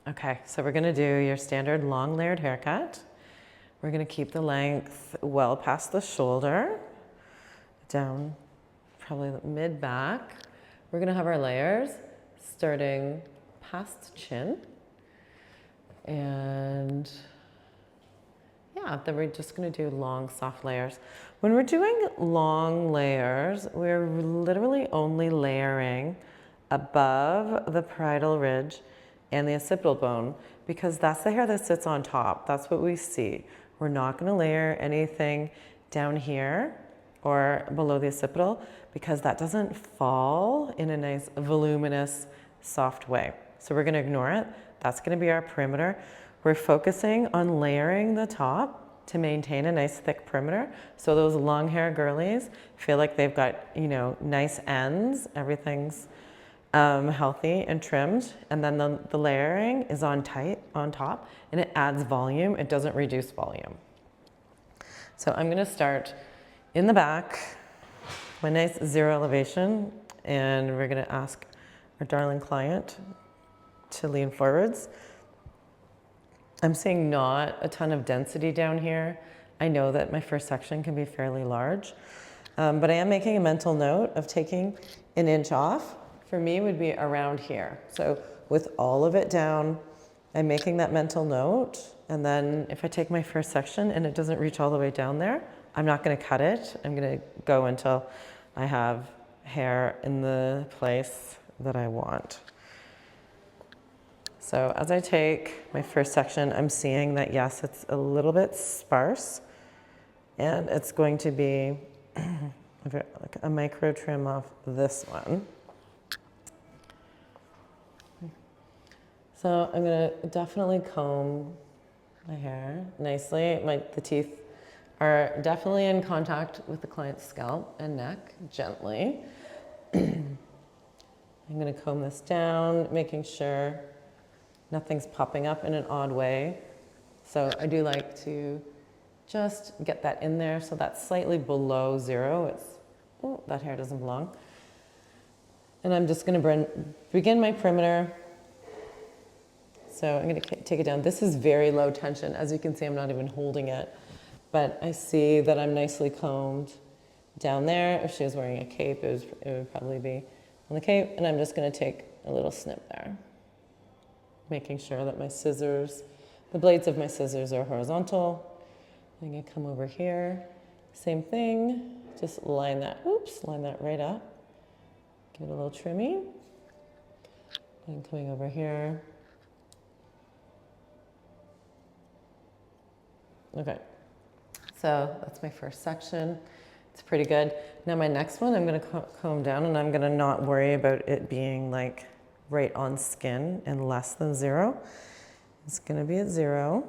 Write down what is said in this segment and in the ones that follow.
Okay, so we're gonna do your standard long layered haircut. We're gonna keep the length well past the shoulder, down probably mid back. We're gonna have our layers starting past chin. And yeah, then we're just gonna do long, soft layers. When we're doing long layers, we're literally only layering above the parietal ridge and the occipital bone because that's the hair that sits on top. That's what we see. We're not gonna layer anything down here or below the occipital because that doesn't fall in a nice, voluminous, soft way. So we're gonna ignore it. That's gonna be our perimeter. We're focusing on layering the top to maintain a nice thick perimeter. So those long hair girlies feel like they've got, you know, nice ends, everything's healthy and trimmed. And then the layering is on tight on top and it adds volume. It doesn't reduce volume. So I'm gonna start in the back, my nice zero elevation, and we're gonna ask our darling client to lean forwards. I'm seeing not a ton of density down here. I know that my first section can be fairly large, but I am making a mental note of taking an inch off. For me would be around here. So with all of it down, I'm making that mental note. And then if I take my first section and it doesn't reach all the way down there, I'm not gonna cut it. I'm gonna go until I have hair in the place that I want. So as I take my first section, I'm seeing that yes, it's a little bit sparse and it's going to be like a micro trim off this one. So I'm gonna definitely comb my hair nicely. The teeth are definitely in contact with the client's scalp and neck, gently. I'm gonna comb this down, making sure nothing's popping up in an odd way. So I do like to just get that in there so that's slightly below zero. It's, oh, that hair doesn't belong. And I'm just gonna begin my perimeter. So I'm gonna take it down. This is very low tension. As you can see, I'm not even holding it, but I see that I'm nicely combed down there. If she was wearing a cape, it would probably be on the cape. And I'm just gonna take a little snip there, making sure that my scissors, the blades of my scissors are horizontal. I'm gonna come over here, same thing, just line that, line that right up. Give it a little trimmy. And coming over here. Okay, so that's my first section. It's pretty good. Now my next one, I'm gonna comb down and I'm gonna not worry about it being like right on skin and less than zero. It's gonna be at zero.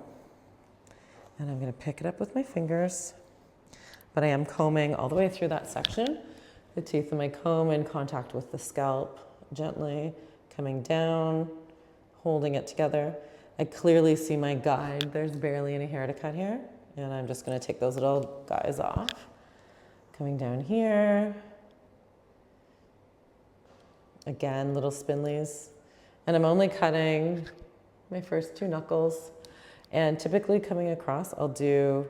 And I'm gonna pick it up with my fingers, but I am combing all the way through that section. The teeth of my comb in contact with the scalp, gently coming down, holding it together. I clearly see my guide. There's barely any hair to cut here. And I'm just gonna take those little guys off. Coming down here. Again, little spindlies. And I'm only cutting my first two knuckles. And typically coming across, I'll do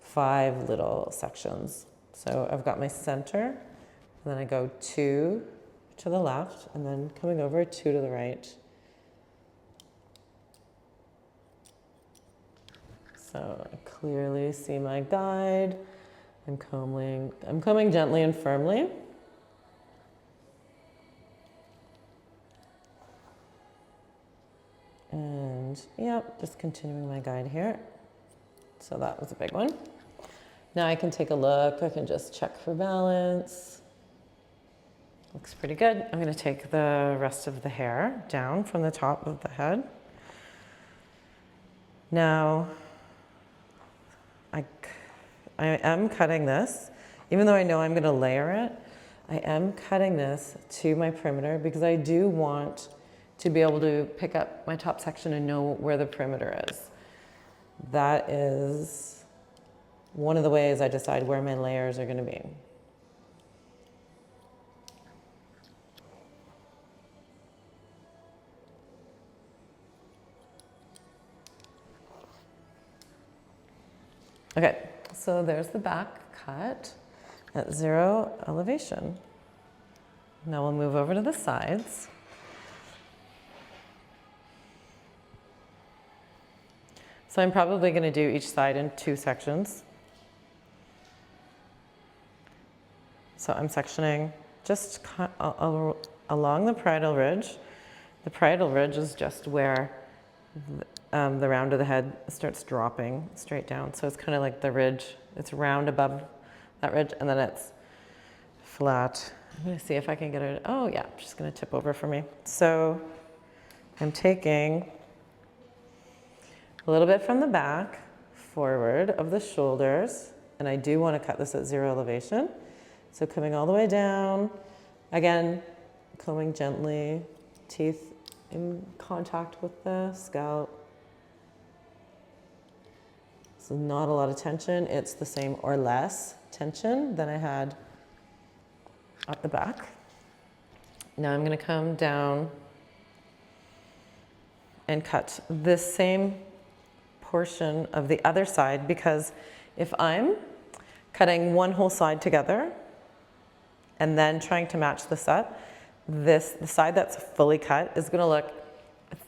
5 little sections. So I've got my center, and then I go 2 to the left, and then coming over 2 to the right. So I clearly see my guide. I'm combing gently and firmly. And yep, just continuing my guide here. So that was a big one. Now I can take a look. I can just check for balance. Looks pretty good. I'm gonna take the rest of the hair down from the top of the head. Now, I am cutting this, even though I know I'm gonna layer it, I am cutting this to my perimeter because I do want to be able to pick up my top section and know where the perimeter is. That is one of the ways I decide where my layers are gonna be. Okay, so there's the back cut at 0 elevation. Now we'll move over to the sides. So I'm probably going to do each side in 2 sections. So I'm sectioning just along the parietal ridge. The parietal ridge is just where the round of the head starts dropping straight down. So it's kind of like the ridge. It's round above that ridge, and then it's flat. I'm going to see if I can get it. Oh yeah, she's going to tip over for me. So I'm taking a little bit from the back forward of the shoulders, and I do want to cut this at 0 elevation. So coming all the way down, again, combing gently, teeth in contact with the scalp. So not a lot of tension. It's the same or less tension than I had at the back. Now I'm going to come down and cut this same portion of the other side, because if I'm cutting one whole side together and then trying to match this up, the side that's fully cut is going to look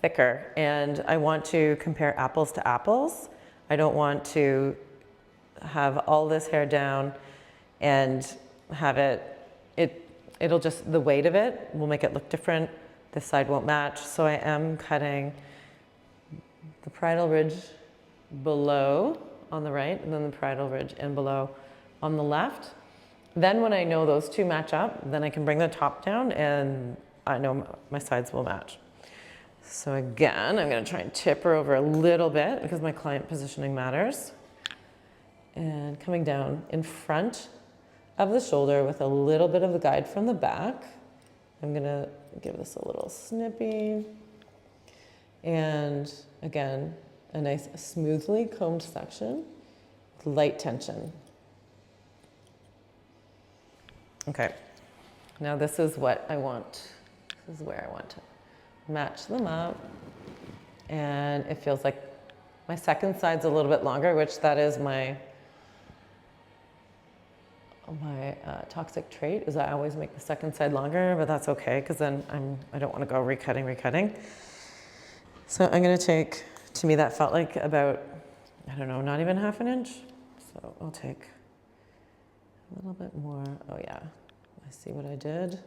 thicker, and I want to compare apples to apples. I don't want to have all this hair down and have it'll just, the weight of it will make it look different. This side won't match. So I am cutting the parietal ridge below on the right, and then the parietal ridge and below on the left. Then when I know those two match up, then I can bring the top down and I know my sides will match. So again, I'm going to try and tip her over a little bit because my client positioning matters. And coming down in front of the shoulder with a little bit of the guide from the back. I'm going to give this a little snippy. And again, a nice smoothly combed section with light tension. Okay, now this is what I want. This is where I want to match them up. And it feels like my second side's a little bit longer, which that is my toxic trait, is I always make the second side longer, but that's okay, because then I don't want to go recutting. So I'm going to take, to me that felt like about, I don't know, not even ½ an inch. So I'll take a little bit more. Oh yeah, I see what I did.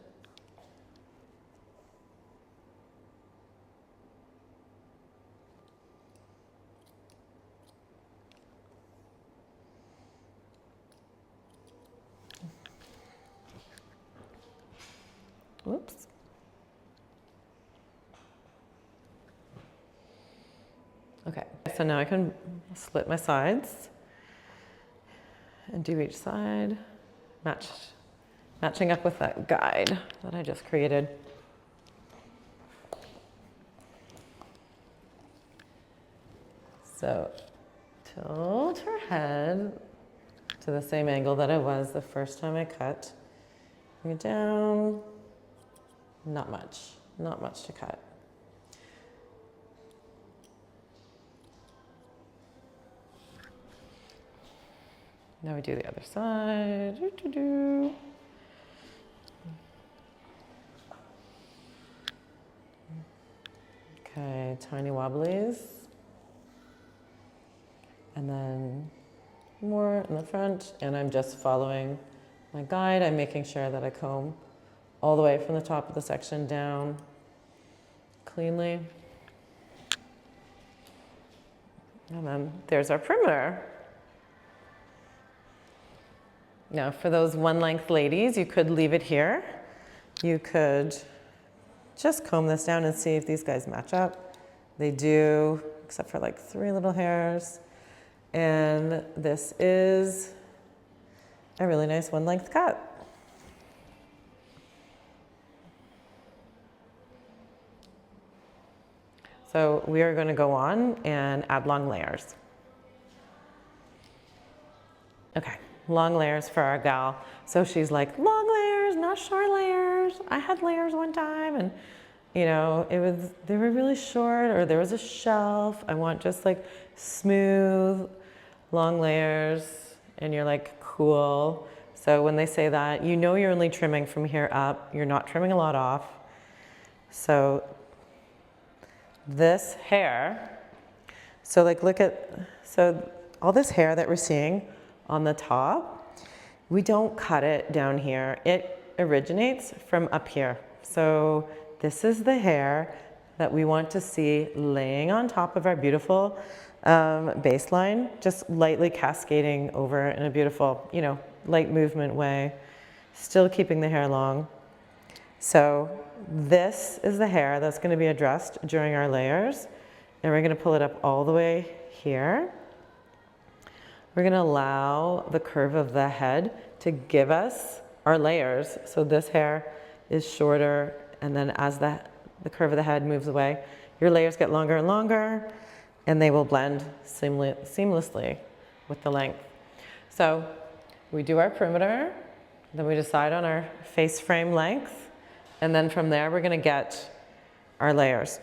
Whoops. Okay, so now I can split my sides and do each side, matching up with that guide that I just created. So tilt her head to the same angle that it was the first time I cut. Bring it down. Not much to cut. Now we do the other side. Okay, tiny wobblies. And then more in the front, and I'm just following my guide. I'm making sure that I comb all the way from the top of the section down cleanly. And then there's our perimeter. Now for those one length ladies, you could leave it here. You could just comb this down and see if these guys match up. They do, except for like 3 little hairs. And this is a really nice one length cut. So we are going to go on and add long layers. Okay, long layers for our gal. So she's like, long layers, not short layers. I had layers one time, and you know, they were really short, or there was a shelf. I want just like smooth long layers, and you're like, cool. So when they say that, you know you're only trimming from here up. You're not trimming a lot off. So this hair, so like look at, so all this hair that we're seeing on the top, we don't cut it down here. It originates from up here. So this is the hair that we want to see laying on top of our beautiful baseline, just lightly cascading over in a beautiful, you know, light movement way, still keeping the hair long. So this is the hair that's going to be addressed during our layers, and we're going to pull it up all the way here. We're going to allow the curve of the head to give us our layers. So this hair is shorter, and then as the curve of the head moves away, your layers get longer and longer, and they will blend seamlessly with the length. So we do our perimeter, then we decide on our face frame length, and then from there we're going to get our layers.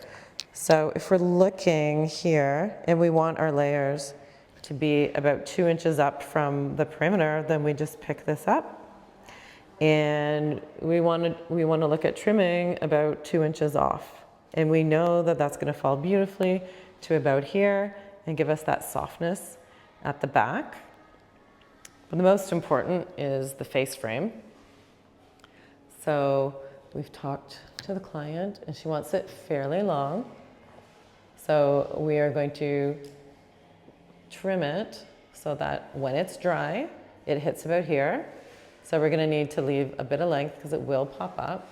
So if we're looking here and we want our layers to be about 2 inches up from the perimeter, then we just pick this up. And we want to look at trimming about 2 inches off. And we know that that's going to fall beautifully to about here and give us that softness at the back. But the most important is the face frame. So we've talked to the client and she wants it fairly long. So we are going to trim it so that when it's dry, it hits about here. So we're going to need to leave a bit of length because it will pop up.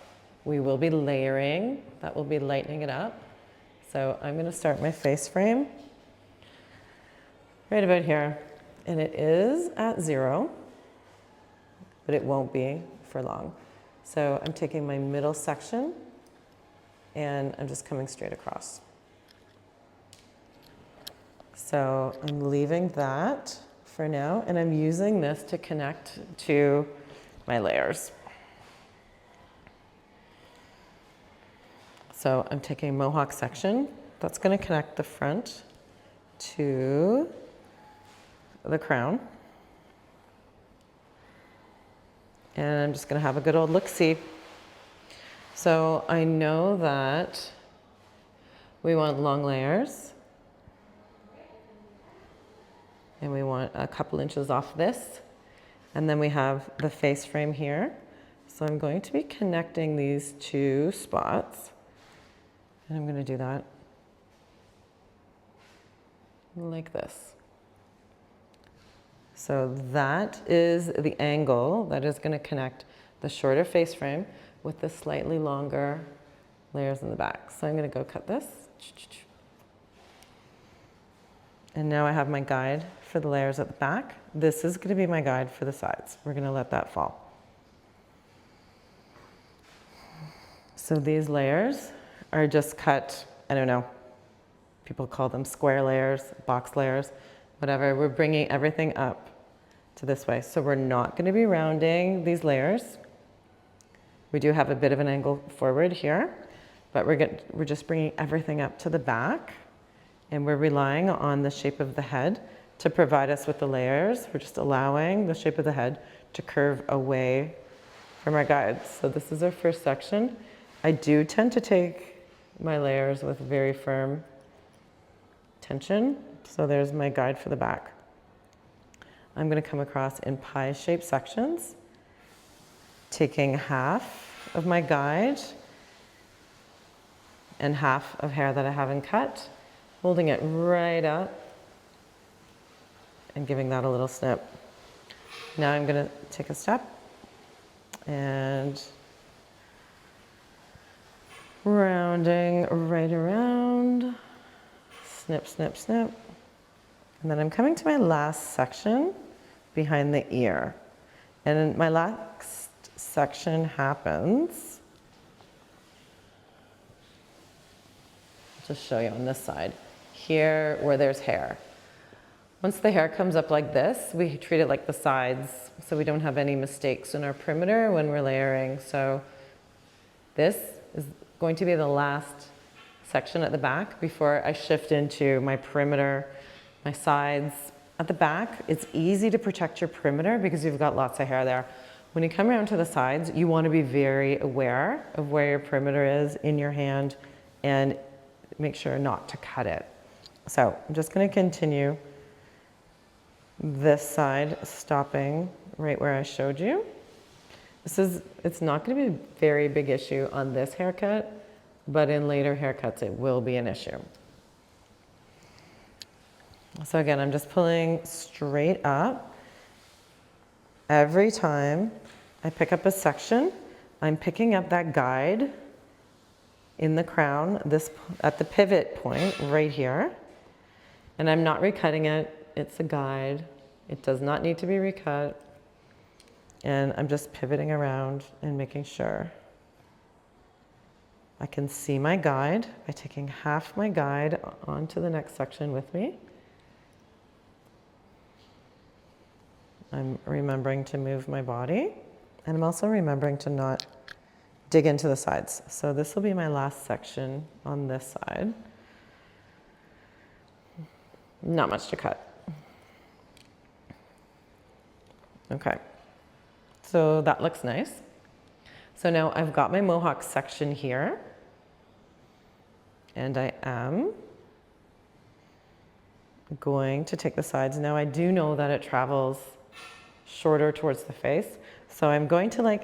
We will be layering, that will be lightening it up. So I'm going to start my face frame right about here. And it is at 0, but it won't be for long. So I'm taking my middle section and I'm just coming straight across. So I'm leaving that for now, and I'm using this to connect to my layers. So I'm taking a mohawk section that's going to connect the front to the crown. And I'm just going to have a good old look-see. So I know that we want long layers. And we want a couple inches off this. And then we have the face frame here. So I'm going to be connecting these 2 spots. And I'm going to do that like this. So that is the angle that is going to connect the shorter face frame with the slightly longer layers in the back. So I'm going to go cut this. And now I have my guide for the layers at the back. This is going to be my guide for the sides. We're going to let that fall. So these layers are just cut, I don't know, people call them square layers, box layers, whatever. We're bringing everything up to this way. So we're not going to be rounding these layers. We do have a bit of an angle forward here, but we're just bringing everything up to the back. And we're relying on the shape of the head to provide us with the layers. We're just allowing the shape of the head to curve away from our guides. So this is our first section. I do tend to take my layers with very firm tension. So there's my guide for the back. I'm going to come across in pie-shaped sections, taking half of my guide and half of hair that I haven't cut, holding it right up and giving that a little snip. Now I'm going to take a step and rounding right around, snip, snip, snip. And then I'm coming to my last section behind the ear. And my last section happens, I'll just show you on this side, here where there's hair. Once the hair comes up like this, we treat it like the sides so we don't have any mistakes in our perimeter when we're layering. So this is going to be the last section at the back before I shift into my perimeter, my sides, At the back, it's easy to protect your perimeter because you've got lots of hair there. When you come around to the sides, you want to be very aware of where your perimeter is in your hand and make sure not to cut it. So I'm just going to continue this side, stopping right where I showed you. It's not going to be a very big issue on this haircut, but in later haircuts it will be an issue. So again, I'm just pulling straight up. Every time I pick up a section, I'm picking up that guide in the crown, at the pivot point right here, and I'm not recutting it. It's a guide. It does not need to be recut. And I'm just pivoting around and making sure I can see my guide by taking half my guide onto the next section with me. I'm remembering to move my body, and I'm also remembering to not dig into the sides. So this will be my last section on this side. Not much to cut. Okay, so that looks nice. So now I've got my mohawk section here, and I am going to take the sides. Now I do know that it travels shorter towards the face, so I'm going to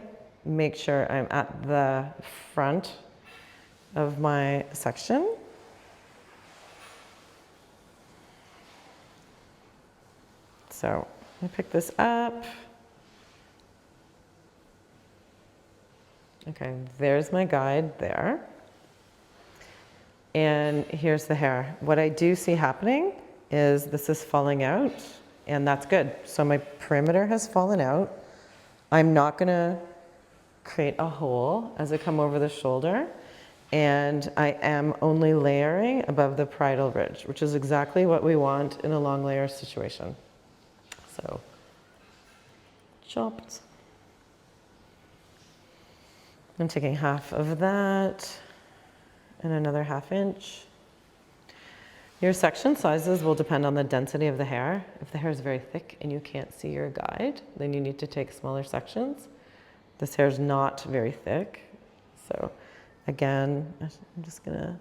make sure I'm at the front of my section. So I pick this up. Okay, there's my guide there. And here's the hair. What I do see happening is this is falling out, and that's good. So my perimeter has fallen out. I'm not gonna create a hole as I come over the shoulder, and I am only layering above the parietal ridge, which is exactly what we want in a long layer situation. So, chopped. I'm taking half of that and another ½ inch. Your section sizes will depend on the density of the hair. If the hair is very thick and you can't see your guide, then you need to take smaller sections. This hair is not very thick. So again, I'm just gonna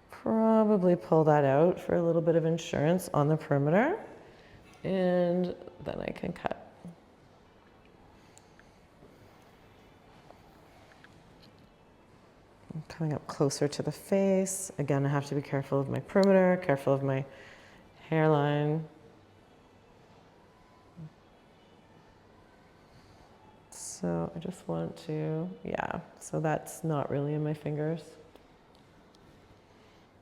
probably pull that out for a little bit of insurance on the perimeter, and then I can cut. Coming up closer to the face. Again, I have to be careful of my perimeter, careful of my hairline. So I just want to, yeah, so that's not really in my fingers.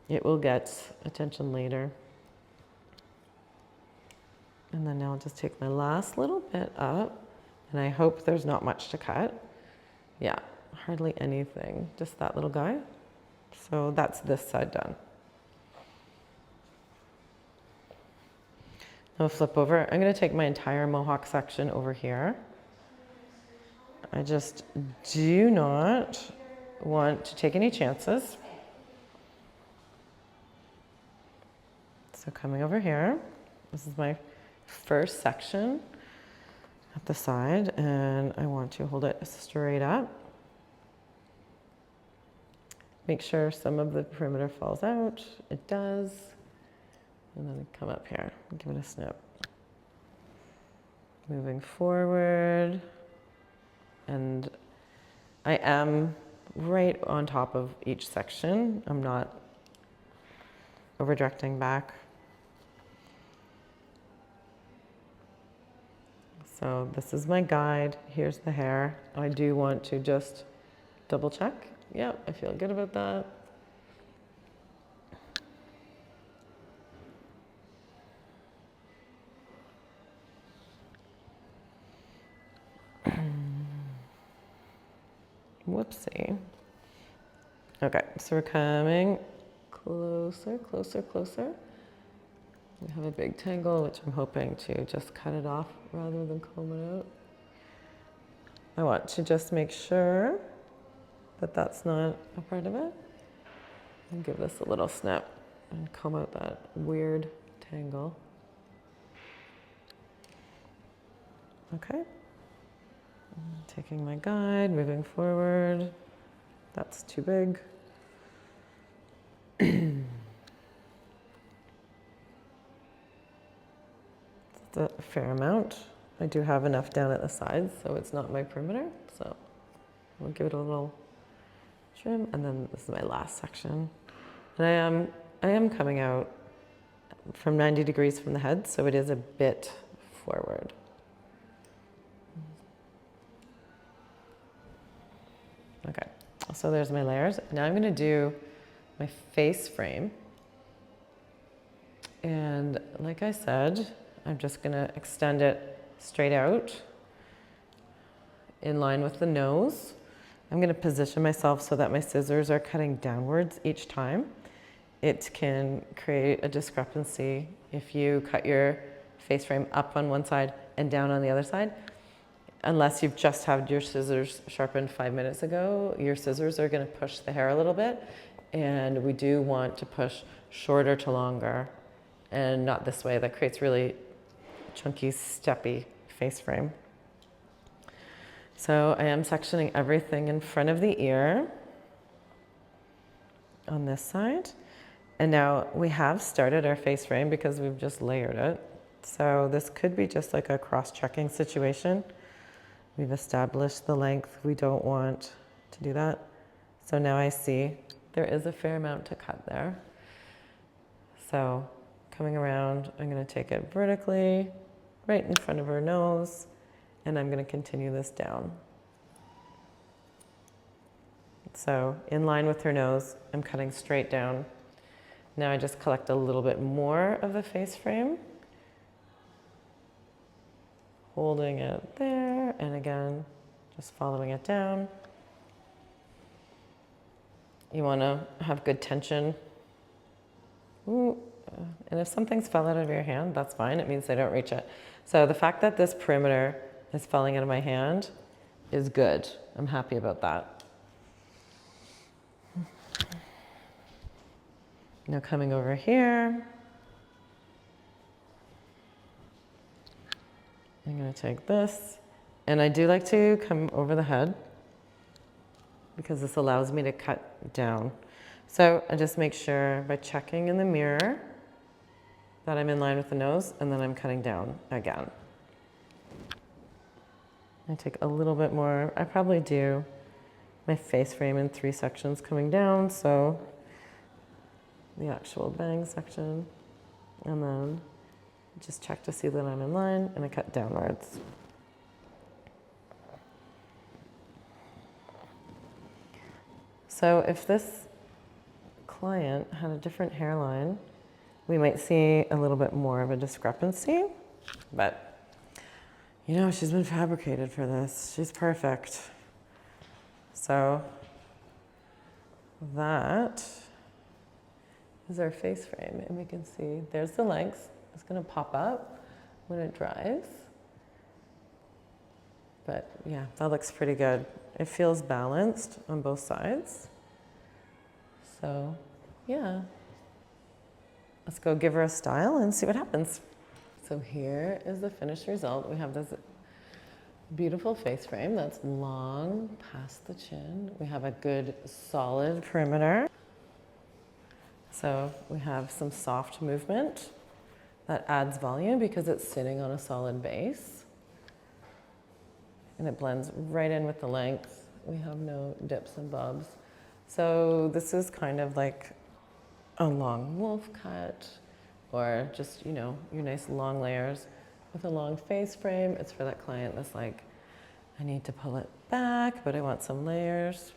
It will get attention later. And then now I'll just take my last little bit up, and I hope there's not much to cut. Yeah. Hardly anything, just that little guy. So that's this side done. Now flip over. I'm going to take my entire mohawk section over here. I just do not want to take any chances. So coming over here, this is my first section at the side, and I want to hold it straight up. Make sure some of the perimeter falls out. It does. And then come up here and give it a snip. Moving forward. And I am right on top of each section. I'm not over directing back. So this is my guide. Here's the hair. I do want to just double check. Yep, I feel good about that. Whoopsie. Okay, so we're coming closer, closer, closer. We have a big tangle, which I'm hoping to just cut it off rather than comb it out. I want to just make sure that that's not a part of it. And give this a little snip and comb out that weird tangle. Okay. Taking my guide, moving forward. That's too big. That's a fair amount. I do have enough down at the sides, so it's not my perimeter. So we'll give it a little trim, and then this is my last section. And I am coming out from 90 degrees from the head, so it is a bit forward. Okay, so there's my layers. Now I'm gonna do my face frame. And like I said, I'm just gonna extend it straight out in line with the nose. I'm gonna position myself so that my scissors are cutting downwards each time. It can create a discrepancy if you cut your face frame up on one side and down on the other side. Unless you've just had your scissors sharpened 5 minutes ago, your scissors are gonna push the hair a little bit, and we do want to push shorter to longer, and not this way. That creates really chunky, steppy face frame. So I am sectioning everything in front of the ear on this side. And now we have started our face frame because we've just layered it. So this could be just like a cross-checking situation. We've established the length. We don't want to do that. So now I see there is a fair amount to cut there. So coming around, I'm gonna take it vertically, right in front of her nose, and I'm gonna continue this down. So in line with her nose, I'm cutting straight down. Now I just collect a little bit more of the face frame, holding it there, and again, just following it down. You wanna have good tension. Ooh. And if something's fell out of your hand, that's fine. It means they don't reach it. So the fact that this perimeter is falling out of my hand is good. I'm happy about that. Now coming over here, I'm gonna take this, and I do like to come over the head because this allows me to cut down. So I just make sure by checking in the mirror that I'm in line with the nose, and then I'm cutting down again. I take a little bit more. I probably do my face frame in 3 sections coming down, so the actual bang section, and then just check to see that I'm in line, and I cut downwards. So if this client had a different hairline, we might see a little bit more of a discrepancy, but you know, she's been fabricated for this. She's perfect. So that is our face frame, and we can see there's the length. It's gonna pop up when it dries. But yeah, that looks pretty good. It feels balanced on both sides. So yeah, let's go give her a style and see what happens. So here is the finished result. We have this beautiful face frame that's long past the chin. We have a good solid perimeter. So we have some soft movement that adds volume because it's sitting on a solid base. And it blends right in with the length. We have no dips and bobs. So this is kind of like a long wolf cut, or just, you know, your nice long layers with a long face frame. It's for that client that's like, I need to pull it back, but I want some layers.